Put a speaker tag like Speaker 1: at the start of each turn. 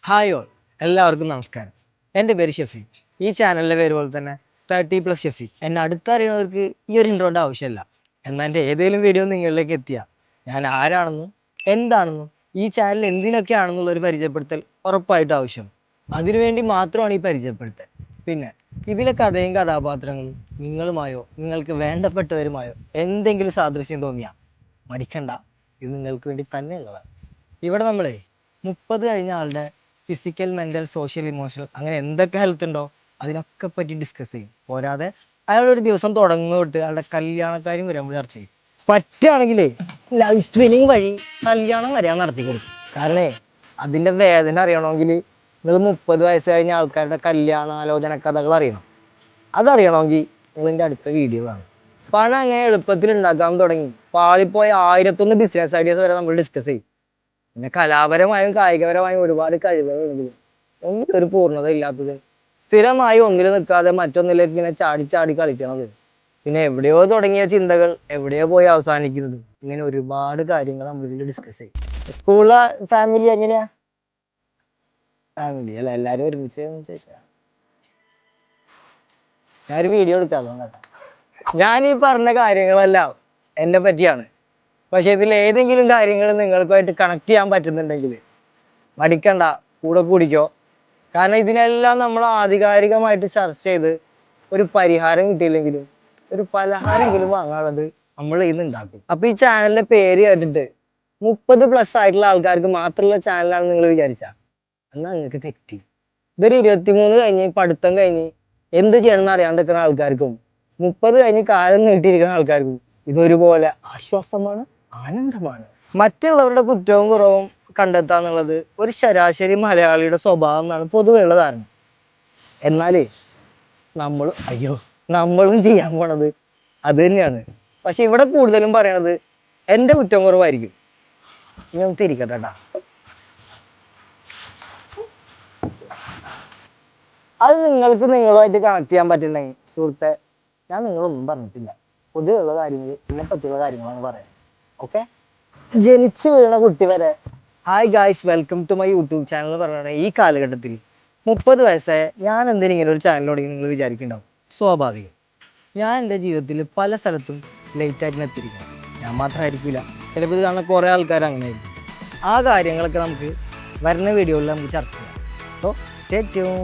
Speaker 1: Hi all, എല്ലാവർക്കും നമസ്കാരം. എൻ്റെ പേര് ഷെഫീഖ്. ഈ ചാനലിൻ്റെ പേര് പോലെ തന്നെ 30+ ഷെഫീഖ്. എന്നെ അടുത്തറിയുന്നവർക്ക് ഈ ഒരു ഇൻട്രോൻ്റെ ആവശ്യമില്ല. എന്നാൽ എൻ്റെ ഏതെങ്കിലും വീഡിയോ നിങ്ങളിലേക്ക് എത്തിയാൽ ഞാൻ ആരാണെന്നും എന്താണെന്നും ഈ ചാനൽ എന്തിനൊക്കെയാണെന്നുള്ളൊരു പരിചയപ്പെടുത്തൽ ഉറപ്പായിട്ട് ആവശ്യം. അതിനുവേണ്ടി മാത്രമാണ് ഈ പരിചയപ്പെടുത്തൽ. പിന്നെ ഇതിലെ കഥയും കഥാപാത്രങ്ങളും നിങ്ങളുമായോ നിങ്ങൾക്ക് വേണ്ടപ്പെട്ടവരുമായോ എന്തെങ്കിലും സാദൃശ്യം തോന്നിയാൽ മടിക്കണ്ട, ഇത് നിങ്ങൾക്ക് വേണ്ടി തന്നെ ഉള്ളതാണ്. ഇവിടെ നമ്മളെ 30 കഴിഞ്ഞ ആളുടെ ഫിസിക്കൽ, മെൻ്റൽ, സോഷ്യൽ, ഇമോഷണൽ അങ്ങനെ എന്തൊക്കെ ഹെൽത്ത് ഉണ്ടോ അതിനൊക്കെ പറ്റി ഡിസ്കസ് ചെയ്യും. പോരാതെ അയാളൊരു ദിവസം തുടങ്ങുന്ന തൊട്ട് അയാളുടെ കല്യാണക്കാര്യം വരെ നമ്മൾ ചർച്ച ചെയ്യും. പറ്റുകയാണെങ്കിലേ ലൈവ് സ്ട്രീമിങ് വഴി കല്യാണം വരെ നടത്തി കൊടുക്കും. കാരണം അതിൻ്റെ വേദന അറിയണമെങ്കിൽ നിങ്ങൾ 30 വയസ്സ് കഴിഞ്ഞ ആൾക്കാരുടെ കല്യാണാലോചന കഥകൾ അറിയണം. അതറിയണമെങ്കിൽ നിങ്ങളിൻ്റെ അടുത്ത വീഡിയോ കാണും. പണം അങ്ങനെ എളുപ്പത്തിൽ ഉണ്ടാക്കാൻ തുടങ്ങി പാളിപ്പോയ 1001 ബിസിനസ് ഐഡിയാസ് വരെ നമ്മൾ ഡിസ്കസ് ചെയ്യും. പിന്നെ കലാപരമായും കായികപരമായും ഒരുപാട് കഴിവുകളുണ്ടെങ്കിലും ഒന്നിലൊരു പൂർണ്ണത ഇല്ലാത്തത്, സ്ഥിരമായി ഒന്നിൽ നിൽക്കാതെ മറ്റൊന്നിലേക്ക് ഇങ്ങനെ ചാടി ചാടി കളിക്കണത്, പിന്നെ എവിടെയോ തുടങ്ങിയ ചിന്തകൾ എവിടെയോ പോയി അവസാനിക്കുന്നത്, ഇങ്ങനെ ഒരുപാട് കാര്യങ്ങൾ നമ്മൾ ഡിസ്കസ് ചെയ്യും. സ്കൂളിലെ ഫാമിലി എങ്ങനെയാ? ഫാമിലി അല്ല, എല്ലാവരും ഒരുമിച്ച് ചോദിച്ചാൽ ഞാനൊരു വീഡിയോ എടുക്കാം. അതുകൊണ്ടാണ് ഞാൻ ഈ പറഞ്ഞ കാര്യങ്ങളെല്ലാം എന്നെ പറ്റിയാണ്. പക്ഷെ ഇതിൽ ഏതെങ്കിലും കാര്യങ്ങൾ നിങ്ങൾക്കുമായിട്ട് കണക്ട് ചെയ്യാൻ പറ്റുന്നുണ്ടെങ്കിൽ മടിക്കണ്ട, കൂടെ കൂടിക്കോ. കാരണം ഇതിനെല്ലാം നമ്മൾ ആധികാരികമായിട്ട് ചർച്ച ചെയ്ത് ഒരു പരിഹാരം കിട്ടിയില്ലെങ്കിലും ഒരു പലഹാരമെങ്കിലും വാങ്ങാനുള്ളത് നമ്മൾ ഇന്ന് ഉണ്ടാക്കും. അപ്പോൾ ഈ ചാനലിൻ്റെ പേര് കേട്ടിട്ട് 30+ ആയിട്ടുള്ള ആൾക്കാർക്ക് മാത്രമുള്ള ചാനലാണെന്ന് നിങ്ങൾ വിചാരിച്ചാൽ എന്നാൽ നിങ്ങൾക്ക് തെറ്റി. ഇതൊരു 23 കഴിഞ്ഞ് പഠിത്തം കഴിഞ്ഞ് എന്ത് ചെയ്യണമെന്ന് അറിയാണ്ടിരിക്കുന്ന ആൾക്കാർക്കും 30 കഴിഞ്ഞ് കാലം നീട്ടിയിരിക്കുന്ന ആൾക്കാർക്കും ഇതൊരുപോലെ ആശ്വാസമാണ്, ആനന്ദമാണ്. മറ്റുള്ളവരുടെ കുറ്റവും കുറവും കണ്ടെത്തുക എന്നുള്ളത് ഒരു ശരാശരി മലയാളിയുടെ സ്വഭാവം എന്നാണ് പൊതുവെയുള്ള ധാരണ. എന്നാലേ നമ്മളും ചെയ്യാൻ പോണത് അത് തന്നെയാണ്. പക്ഷെ ഇവിടെ കൂടുതലും പറയണത് എൻ്റെ കുറ്റം കുറവായിരിക്കും. ഇനി ഒന്ന് തിരിക്കട്ടെ കേട്ടാ. അത് നിങ്ങൾക്ക് നിങ്ങളുമായിട്ട് കണക്ട് ചെയ്യാൻ പറ്റുന്നുണ്ടെങ്കിൽ സുഹൃത്തെ, ഞാൻ നിങ്ങളൊന്നും പറഞ്ഞിട്ടില്ല. പൊതുവെയുള്ള കാര്യങ്ങൾ, ഇതിനെ പറ്റിയുള്ള കാര്യങ്ങളാണ് പറയുന്നത്. ഓക്കെ, ജനിച്ചു വീണ കുട്ടി വരെ hi guys, welcome to my YouTube channel എന്ന് പറഞ്ഞാൽ ഈ കാലഘട്ടത്തിൽ 30 വയസ്സായ ഞാൻ എന്തിനും ഇങ്ങനെ ഒരു ചാനൽ തുടങ്ങി നിങ്ങൾ വിചാരിക്കുന്നുണ്ടാവും. സ്വാഭാവികം. ഞാൻ എൻ്റെ ജീവിതത്തിൽ പല സ്ഥലത്തും ലേറ്റായിട്ട് എത്തിയിരിക്കണം. ഞാൻ മാത്രമായിരിക്കില്ല, ചിലപ്പോൾ ഇത് കാണുന്ന കുറേ ആൾക്കാർ അങ്ങനെ ആയിരിക്കും. ആ കാര്യങ്ങളൊക്കെ നമുക്ക് വരുന്ന വീഡിയോയിൽ നമുക്ക് ചർച്ച ചെയ്യാം. So stay tune.